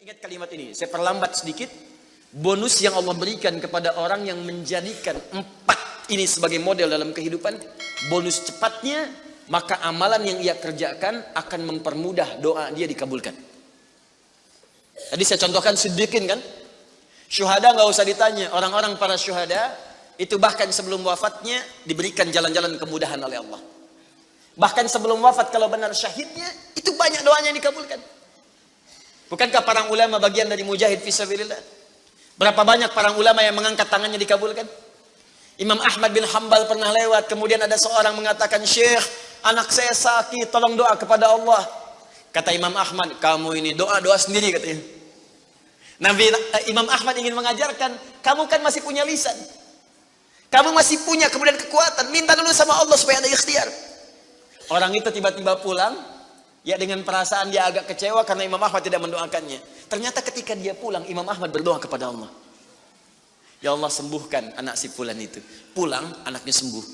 Ingat kalimat ini, saya perlambat sedikit. Bonus yang Allah berikan kepada orang yang menjadikan 4 ini sebagai model dalam kehidupan, bonus cepatnya, maka amalan yang ia kerjakan akan mempermudah doa dia dikabulkan. Tadi saya contohkan sedikit kan, syuhada nggak usah ditanya, orang-orang para syuhada itu bahkan sebelum wafatnya diberikan jalan-jalan kemudahan oleh Allah. Bahkan sebelum wafat kalau benar syahidnya, itu banyak doanya yang dikabulkan. Bukankah para ulama bagian dari mujahid fisabilillah? Berapa banyak para ulama yang mengangkat tangannya dikabulkan? Imam Ahmad bin Hanbal pernah lewat, kemudian ada seorang mengatakan, "Syekh, anak saya sakit, tolong doa kepada Allah." Kata Imam Ahmad, "Kamu ini doa-doa sendiri," katanya. Imam Ahmad ingin mengajarkan, kamu kan masih punya lisan. Kamu masih punya kemudian kekuatan, minta dulu sama Allah supaya ada ikhtiar. Orang itu tiba-tiba pulang, ya dengan perasaan dia agak kecewa karena Imam Ahmad tidak mendoakannya. Ternyata ketika dia pulang, Imam Ahmad berdoa kepada Allah. Ya Allah, sembuhkan anak si fulan itu. Pulang, anaknya sembuh.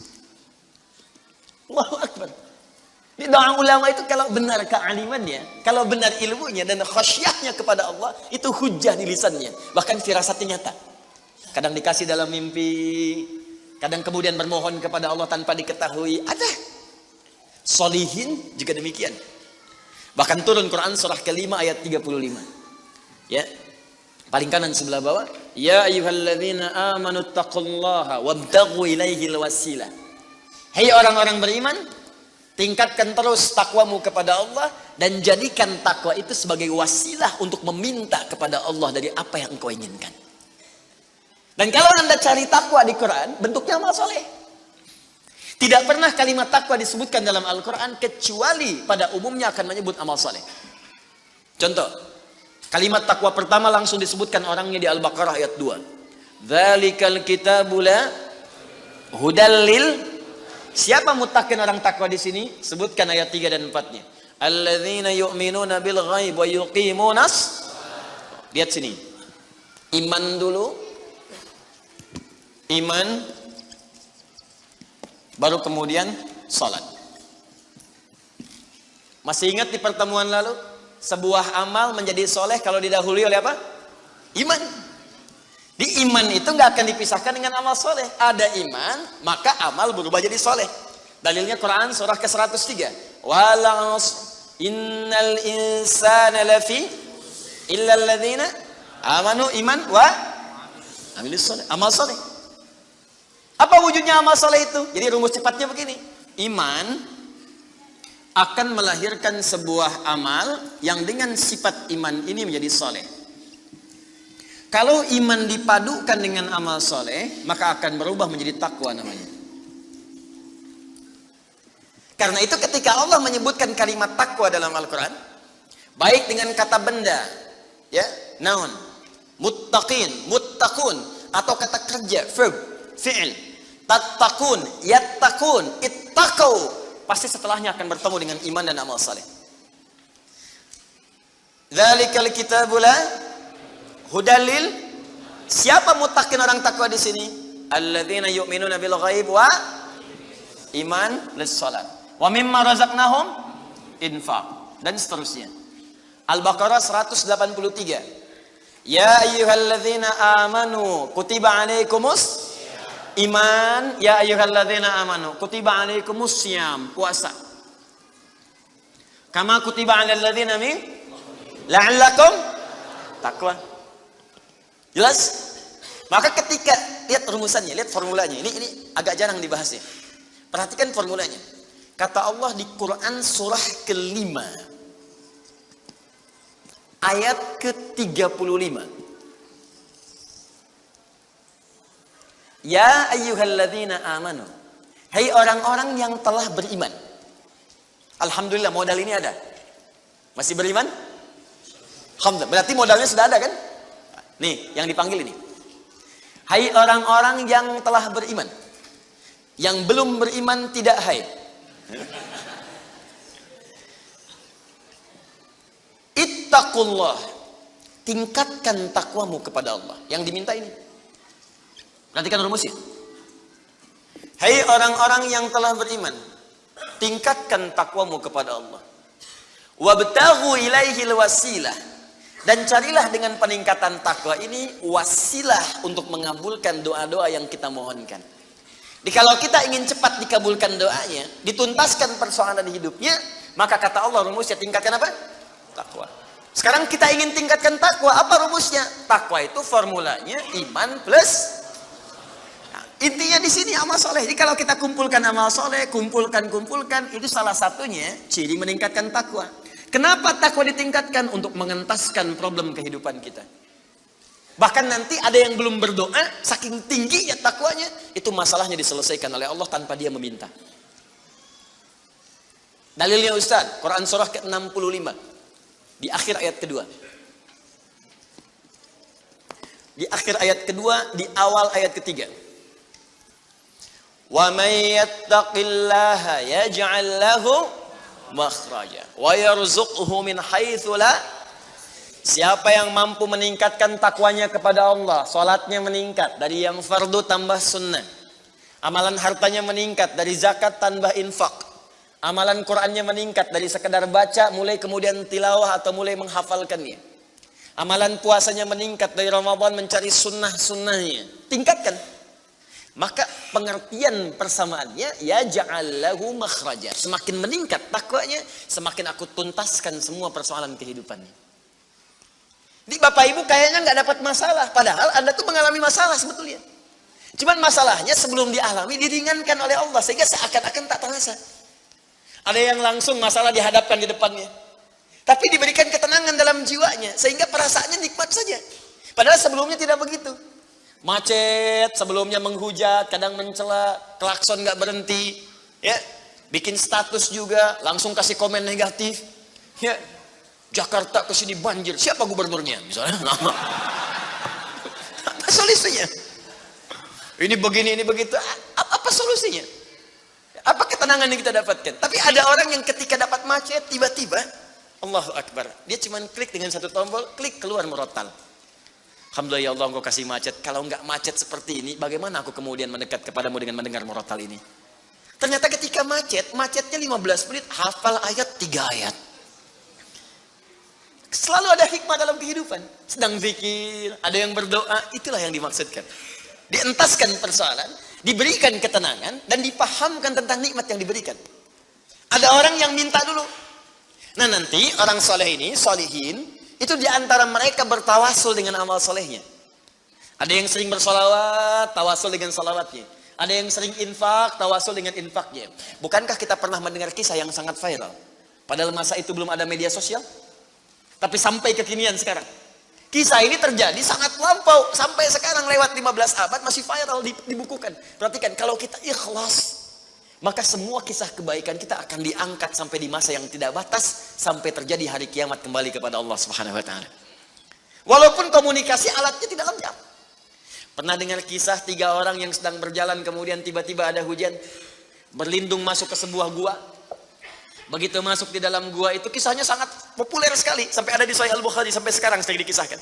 Allahu Akbar. Di doa ulama itu kalau benar kealimannya, kalau benar ilmunya dan khasyahnya kepada Allah, itu hujah di lisannya. Bahkan firasatnya nyata. Kadang dikasih dalam mimpi, kadang kemudian bermohon kepada Allah tanpa diketahui. Ada. Solihin juga demikian. Bahkan turun Quran surah ke-5 ayat 35. Ya. Paling kanan sebelah bawah, ya ayyuhalladzina amanu taqullaha wabtaghu ilaihil wasilah. Hai orang-orang beriman, tingkatkan terus takwamu kepada Allah dan jadikan takwa itu sebagai wasilah untuk meminta kepada Allah dari apa yang engkau inginkan. Dan kalau Anda cari takwa di Quran, bentuknya amal soleh. Tidak pernah kalimat takwa disebutkan dalam Al-Quran kecuali pada umumnya akan menyebut amal soleh. Contoh, kalimat takwa pertama langsung disebutkan orangnya di Al-Baqarah ayat 2. Dzalikal kitabu la hudal lil. Siapa mutakin orang takwa di sini? Sebutkan ayat 3 dan 4-nya. Alladzina yu'minuna bil ghaib wa yuqimunas. Lihat sini. Iman dulu. Iman, baru kemudian salat. Masih ingat di pertemuan lalu, sebuah amal menjadi soleh kalau didahului oleh apa? Iman. Di iman itu nggak akan dipisahkan dengan amal soleh. Ada iman, maka amal berubah jadi soleh. Dalilnya Quran surah ke-103. Walas innal insana lafi illa alladzina amanu iman wa amilis soleh. Amal soleh. Apa wujudnya amal soleh itu? Jadi rumus cepatnya begini. Iman akan melahirkan sebuah amal yang dengan sifat iman ini menjadi soleh. Kalau iman dipadukan dengan amal soleh, maka akan berubah menjadi takwa namanya. Karena itu ketika Allah menyebutkan kalimat takwa dalam Al-Quran, baik dengan kata benda, ya, noun, muttaqin, muttaqun, atau kata kerja, verb, fi'il, tattaqun, yattaqun, ittaqau, pasti setelahnya akan bertemu dengan iman dan amal saleh. Dzalikal kitabu la hudalil. Siapa muttaqin orang takwa di sini? Alladzina yu'minuna bil ghaib wa iman lis salat. Wa mimma razaqnahum infaq, dan seterusnya. Al-Baqarah 183. Ya ayyuhalladzina amanu kutiba alaikumus iman, ya ayyuhalladzina amanu kutiba alaikumus syiyam, puasa. Kama kutiba alal ladzina min la'allakum taqwa. Jelas? Maka ketika lihat rumusannya, lihat formulanya. Ini agak jarang dibahas ya. Perhatikan formulanya. Kata Allah di Quran surah ke-5 ayat ke-35. Ya ayyuhalladzina amanu. Hai orang-orang yang telah beriman. Alhamdulillah modal ini ada. Masih beriman? Alhamdulillah. Berarti modalnya sudah ada kan? Nih, yang dipanggil ini. Hai orang-orang yang telah beriman. Yang belum beriman tidak hai. Ittaqullah. Tingkatkan takwamu kepada Allah. Yang diminta ini. Perhatikan rumusnya. Hai orang-orang yang telah beriman, tingkatkan takwamu kepada Allah. Wabtaghu ilaihil wasilah, Dan carilah dengan peningkatan takwa ini wasilah untuk mengabulkan doa-doa yang kita mohonkan. Jadi kalau kita ingin cepat dikabulkan doanya, dituntaskan persoalan hidupnya, maka kata Allah rumusnya tingkatkan apa? Takwa. Sekarang kita ingin tingkatkan takwa, apa rumusnya? Takwa itu formulanya iman plus. Nah, intinya di sini amal soleh. Jadi kalau kita kumpulkan amal soleh, kumpulkan, itu salah satunya ciri meningkatkan takwa. Kenapa takwa ditingkatkan? Untuk mengentaskan problem kehidupan kita. Bahkan nanti ada yang belum berdoa, saking tinggi ya takwanya, itu masalahnya diselesaikan oleh Allah tanpa dia meminta. Dalilnya Ustaz, Quran surah ke-65, di akhir ayat kedua. Di akhir ayat kedua, di awal ayat ketiga. Wa may yattaqillaha yaj'al lahu makhraja wa yarzuqhu min haitsu la. Siapa yang mampu meningkatkan takwanya kepada Allah, salatnya meningkat dari yang fardu tambah sunnah, amalan hartanya meningkat dari zakat tambah infak, amalan Qur'annya meningkat dari sekedar baca mulai kemudian tilawah atau mulai menghafalkannya, amalan puasanya meningkat dari Ramadan mencari sunnah-sunnahnya, tingkatkan. Maka pengertian persamaannya ya ja'allahu makhraja. Semakin meningkat takwanya, semakin aku tuntaskan semua persoalan kehidupannya. Jadi Bapak Ibu kayaknya nggak dapat masalah, padahal Anda tuh mengalami masalah sebetulnya. Cuman masalahnya sebelum dialami diringankan oleh Allah sehingga seakan-akan tak terasa. Ada yang langsung masalah dihadapkan di depannya, tapi diberikan ketenangan dalam jiwanya sehingga perasaannya nikmat saja. Padahal sebelumnya tidak begitu. Macet, sebelumnya menghujat, kadang mencela, klakson nggak berhenti, ya, bikin status juga, langsung kasih komen negatif, ya, Jakarta kesini banjir, siapa gubernurnya, misalnya, nama, apa solusinya? Ini begini, ini begitu, apa solusinya? Apa ketenangan yang kita dapatkan? Tapi ada orang yang ketika dapat macet, tiba-tiba, Allahu Akbar, dia cuma klik dengan satu tombol, klik keluar merotal. Alhamdulillah ya Allah engkau kasih macet. Kalau enggak macet seperti ini, bagaimana aku kemudian mendekat kepadamu dengan mendengar murotal ini? Ternyata ketika macetnya 15 menit, hafal ayat 3 ayat. Selalu ada hikmah dalam kehidupan. Sedang zikir, ada yang berdoa, itulah yang dimaksudkan. Dientaskan persoalan, diberikan ketenangan, dan dipahamkan tentang nikmat yang diberikan. Ada orang yang minta dulu. Nah nanti orang soleh ini, solihin, itu diantara mereka bertawasul dengan amal solehnya. Ada yang sering bersolawat, tawasul dengan solawatnya. Ada yang sering infak, tawasul dengan infaknya. Bukankah kita pernah mendengar kisah yang sangat viral? Padahal masa itu belum ada media sosial. Tapi sampai kekinian sekarang. Kisah ini terjadi sangat lampau. Sampai sekarang lewat 15 abad masih viral, dibukukan. Perhatikan, kalau kita ikhlas, maka semua kisah kebaikan kita akan diangkat sampai di masa yang tidak batas, sampai terjadi hari kiamat kembali kepada Allah Subhanahu wa taala. Walaupun komunikasi alatnya tidak lengkap. Pernah dengar kisah 3 orang yang sedang berjalan kemudian tiba-tiba ada hujan, berlindung masuk ke sebuah gua. Begitu masuk di dalam gua itu, kisahnya sangat populer sekali sampai ada di Sahih Al-Bukhari sampai sekarang sedang dikisahkan.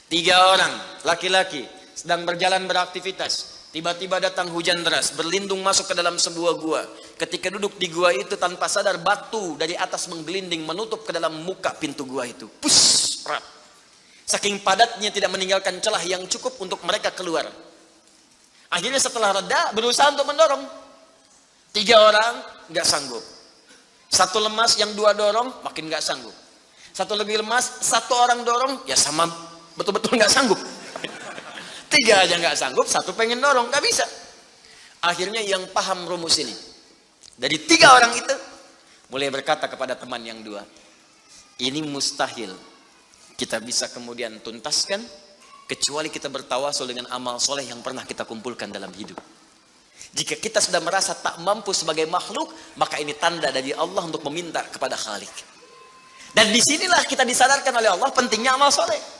3 orang laki-laki sedang berjalan beraktivitas. Tiba-tiba datang hujan deras, berlindung masuk ke dalam sebuah gua. Ketika duduk di gua itu tanpa sadar batu dari atas menggelinding menutup ke dalam muka pintu gua itu. Pus, rap. Saking padatnya tidak meninggalkan celah yang cukup untuk mereka keluar. Akhirnya setelah reda berusaha untuk mendorong. 3 orang nggak sanggup. 1 lemas, yang 2 dorong makin nggak sanggup. 1 lebih lemas, 1 orang dorong ya sama betul-betul nggak sanggup. 3 aja nggak sanggup, 1 pengen dorong, nggak bisa. Akhirnya yang paham rumus ini, dari 3 orang itu, mulai berkata kepada teman yang 2, ini mustahil kita bisa kemudian tuntaskan, kecuali kita bertawasul dengan amal soleh yang pernah kita kumpulkan dalam hidup. Jika kita sudah merasa tak mampu sebagai makhluk, maka ini tanda dari Allah untuk meminta kepada Khalik. Dan disinilah kita disadarkan oleh Allah pentingnya amal soleh.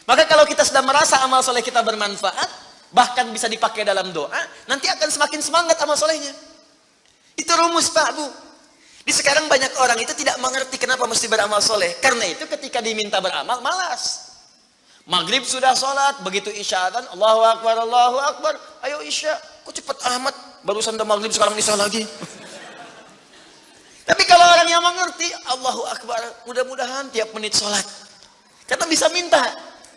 Maka kalau kita sudah merasa amal soleh kita bermanfaat, bahkan bisa dipakai dalam doa, nanti akan semakin semangat amal solehnya. Itu rumus Pak Bu. Di sekarang banyak orang itu tidak mengerti kenapa mesti beramal soleh. Karena itu ketika diminta beramal, malas. Maghrib sudah sholat, begitu isya dan Allahu Akbar, ayo isya. Kok cepet amat, barusan udah maghrib sekarang isya lagi. Tapi kalau orang yang mengerti, Allahu Akbar, mudah-mudahan tiap menit sholat. Karena bisa minta.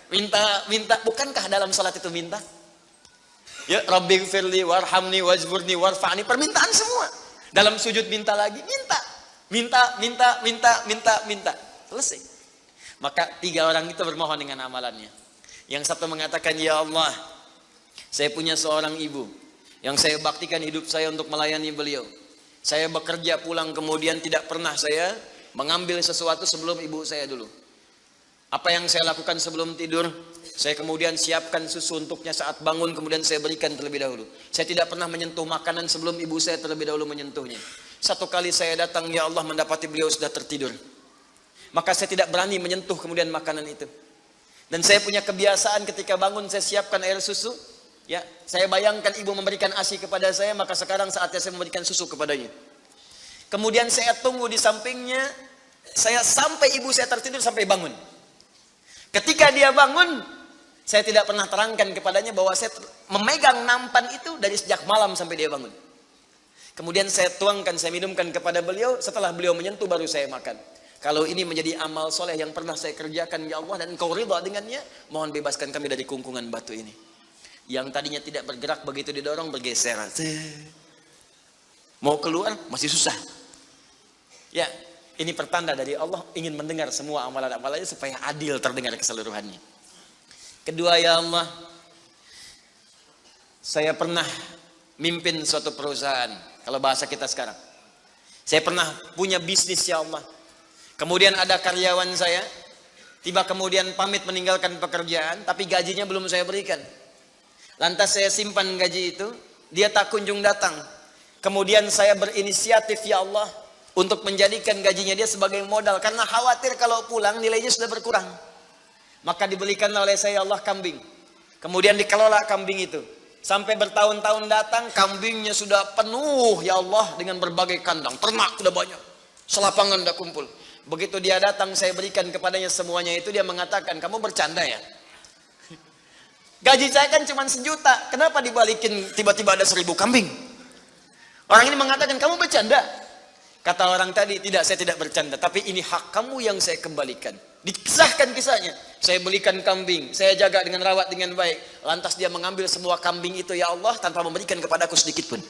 Minta. Bukankah dalam salat itu minta? Ya, Rabbighfirli warhamni wajburni warfa'ni, permintaan semua. Dalam sujud minta lagi, minta. Selesai. Maka 3 orang itu bermohon dengan amalannya. Yang satu mengatakan, ya Allah, saya punya seorang ibu yang saya baktikan hidup saya untuk melayani beliau. Saya bekerja pulang kemudian tidak pernah saya mengambil sesuatu sebelum ibu saya dulu. Apa yang saya lakukan sebelum tidur? Saya kemudian siapkan susu untuknya saat bangun, kemudian saya berikan terlebih dahulu. Saya tidak pernah menyentuh makanan sebelum ibu saya terlebih dahulu menyentuhnya. Satu kali saya datang, ya Allah, mendapati beliau sudah tertidur. Maka saya tidak berani menyentuh kemudian makanan itu. Dan saya punya kebiasaan ketika bangun saya siapkan air susu. Ya, saya bayangkan ibu memberikan ASI kepada saya, maka sekarang saatnya saya memberikan susu kepadanya. Kemudian saya tunggu di sampingnya, saya sampai ibu saya tertidur sampai bangun. Ketika dia bangun, saya tidak pernah terangkan kepadanya bahwa saya memegang nampan itu dari sejak malam sampai dia bangun. Kemudian saya tuangkan, saya minumkan kepada beliau, setelah beliau menyentuh baru saya makan. Kalau ini menjadi amal soleh yang pernah saya kerjakan, ya Allah, dan Engkau ridha dengannya, mohon bebaskan kami dari kungkungan batu ini. Yang tadinya tidak bergerak, begitu didorong bergeser. Mau keluar masih susah. Ya, ini pertanda dari Allah ingin mendengar semua amalan-amalannya supaya adil terdengar keseluruhannya. Kedua, ya Allah, saya pernah mimpin suatu perusahaan, kalau bahasa kita sekarang. Saya pernah punya bisnis, ya Allah. Kemudian ada karyawan saya, tiba kemudian pamit meninggalkan pekerjaan, tapi gajinya belum saya berikan. Lantas saya simpan gaji itu, dia tak kunjung datang. Kemudian saya berinisiatif, ya Allah, untuk menjadikan gajinya dia sebagai modal, karena khawatir kalau pulang nilainya sudah berkurang. Maka dibelikanlah oleh saya, Allah, kambing. Kemudian dikelola kambing itu. Sampai bertahun-tahun datang, kambingnya sudah penuh, ya Allah, dengan berbagai kandang. Ternak sudah banyak. Selapangan sudah kumpul. Begitu dia datang, saya berikan kepadanya semuanya itu, dia mengatakan, kamu bercanda ya? Gaji saya kan cuma 1 juta. Kenapa dibalikin tiba-tiba ada 1000 kambing? Orang ini mengatakan, kamu bercanda? Kata orang tadi, tidak, saya tidak bercanda. Tapi ini hak kamu yang saya kembalikan. Dikisahkan kisahnya. Saya belikan kambing, saya jaga dengan rawat dengan baik. Lantas dia mengambil semua kambing itu, ya Allah, tanpa memberikan kepadaku sedikit pun.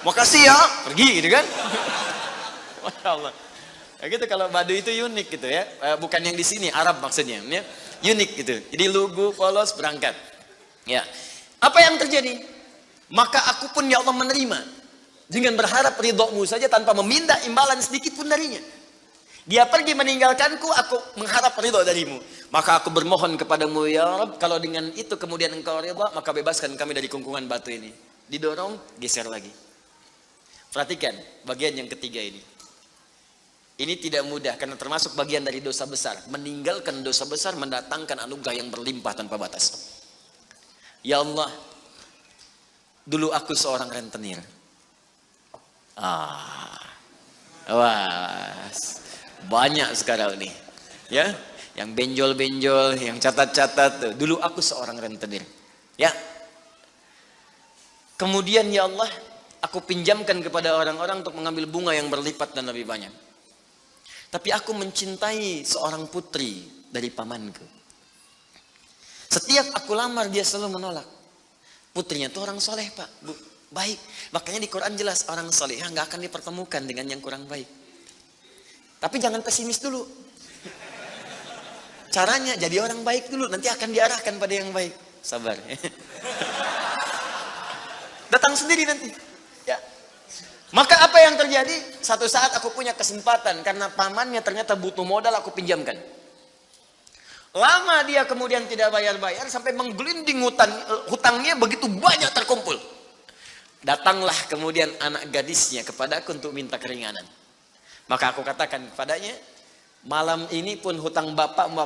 Makasih ya, pergi gitu kan. Masya Allah. Ya gitu, kalau Baduy itu unik gitu ya. Bukan yang di sini, Arab maksudnya. Ya. Unik gitu. Jadi lugu, polos, berangkat. Ya. Apa yang terjadi? Maka aku pun, ya Allah, menerima. Dengan berharap ridhomu saja tanpa meminta imbalan sedikit pun darinya. Dia pergi meninggalkanku, aku mengharap ridho darimu. Maka aku bermohon kepadamu, ya Rabb, kalau dengan itu kemudian engkau ridho, maka bebaskan kami dari kungkungan batu ini. Didorong, geser lagi. Perhatikan bagian yang ketiga ini. Ini tidak mudah karena termasuk bagian dari dosa besar. Meninggalkan dosa besar mendatangkan anugerah yang berlimpah tanpa batas. Ya Allah, dulu aku seorang rentenir. Wah, banyak sekarang nih, ya, yang benjol-benjol, yang catat-catat. Dulu aku seorang rentenir, ya. Kemudian ya Allah, aku pinjamkan kepada orang-orang untuk mengambil bunga yang berlipat dan lebih banyak. Tapi aku mencintai seorang putri dari pamanku. Setiap aku lamar dia selalu menolak. Putrinya itu orang soleh, Pak, Bu, baik. Makanya di Quran jelas orang soleh nggak akan dipertemukan dengan yang kurang baik. Tapi jangan pesimis dulu. Caranya jadi orang baik dulu, nanti akan diarahkan pada yang baik. Sabar. Datang sendiri nanti. Ya. Maka apa yang terjadi? Satu saat aku punya kesempatan karena pamannya ternyata butuh modal, aku pinjamkan. Lama dia kemudian tidak bayar-bayar sampai menggelinding hutangnya begitu banyak terkumpul. Datanglah kemudian anak gadisnya kepadaku untuk minta keringanan. Maka aku katakan kepadanya, malam ini pun hutang bapakmu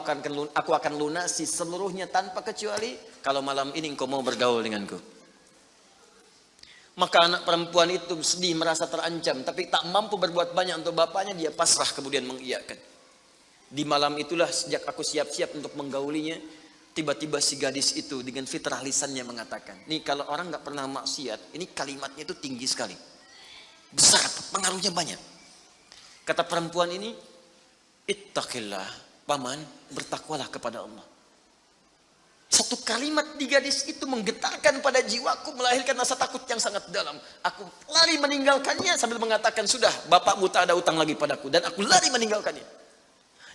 aku akan lunasi seluruhnya tanpa kecuali kalau malam ini engkau mau bergaul denganku. Maka anak perempuan itu sedih, merasa terancam, tapi tak mampu berbuat banyak untuk bapaknya, dia pasrah kemudian mengiyakan. Di malam itulah sejak aku siap-siap untuk menggaulinya, tiba-tiba si gadis itu dengan fitrah lisannya mengatakan, nih kalau orang nggak pernah maksiat, ini kalimatnya itu tinggi sekali, besar, pengaruhnya banyak. Kata perempuan ini, Ittaqillah, paman, bertakwalah kepada Allah. Satu kalimat di gadis itu menggetarkan pada jiwaku, melahirkan rasa takut yang sangat dalam. Aku lari meninggalkannya sambil mengatakan, sudah, bapakmu tak ada utang lagi padaku. Dan aku lari meninggalkannya.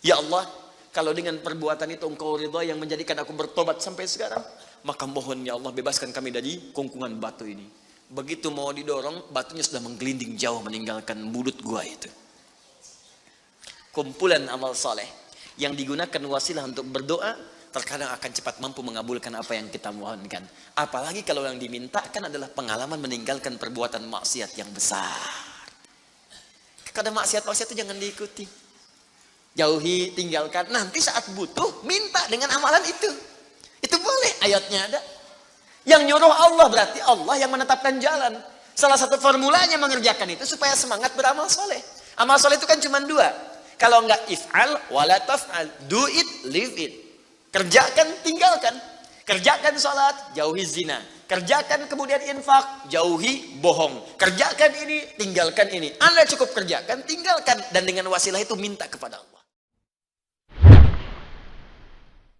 Ya Allah, kalau dengan perbuatan itu engkau ridha yang menjadikan aku bertobat sampai sekarang, maka mohon ya Allah bebaskan kami dari kungkungan batu ini. Begitu mau didorong, batunya sudah menggelinding jauh meninggalkan mulut gua itu. Kumpulan amal saleh yang digunakan wasilah untuk berdoa, terkadang akan cepat mampu mengabulkan apa yang kita mohonkan. Apalagi kalau yang dimintakan adalah pengalaman meninggalkan perbuatan maksiat yang besar. Kadang maksiat-maksiat itu jangan diikuti. Jauhi, tinggalkan. Nanti saat butuh, minta dengan amalan itu. Itu boleh, ayatnya ada. Yang nyuruh Allah berarti Allah yang menetapkan jalan. Salah satu formulanya mengerjakan itu supaya semangat beramal soleh. Amal soleh itu kan cuma dua. Kalau enggak if'al, wala taf'al. Do it, live it. Kerjakan, tinggalkan. Kerjakan sholat, jauhi zina. Kerjakan kemudian infak, jauhi bohong. Kerjakan ini, tinggalkan ini. Anda cukup kerjakan, tinggalkan. Dan dengan wasilah itu minta kepada Allah.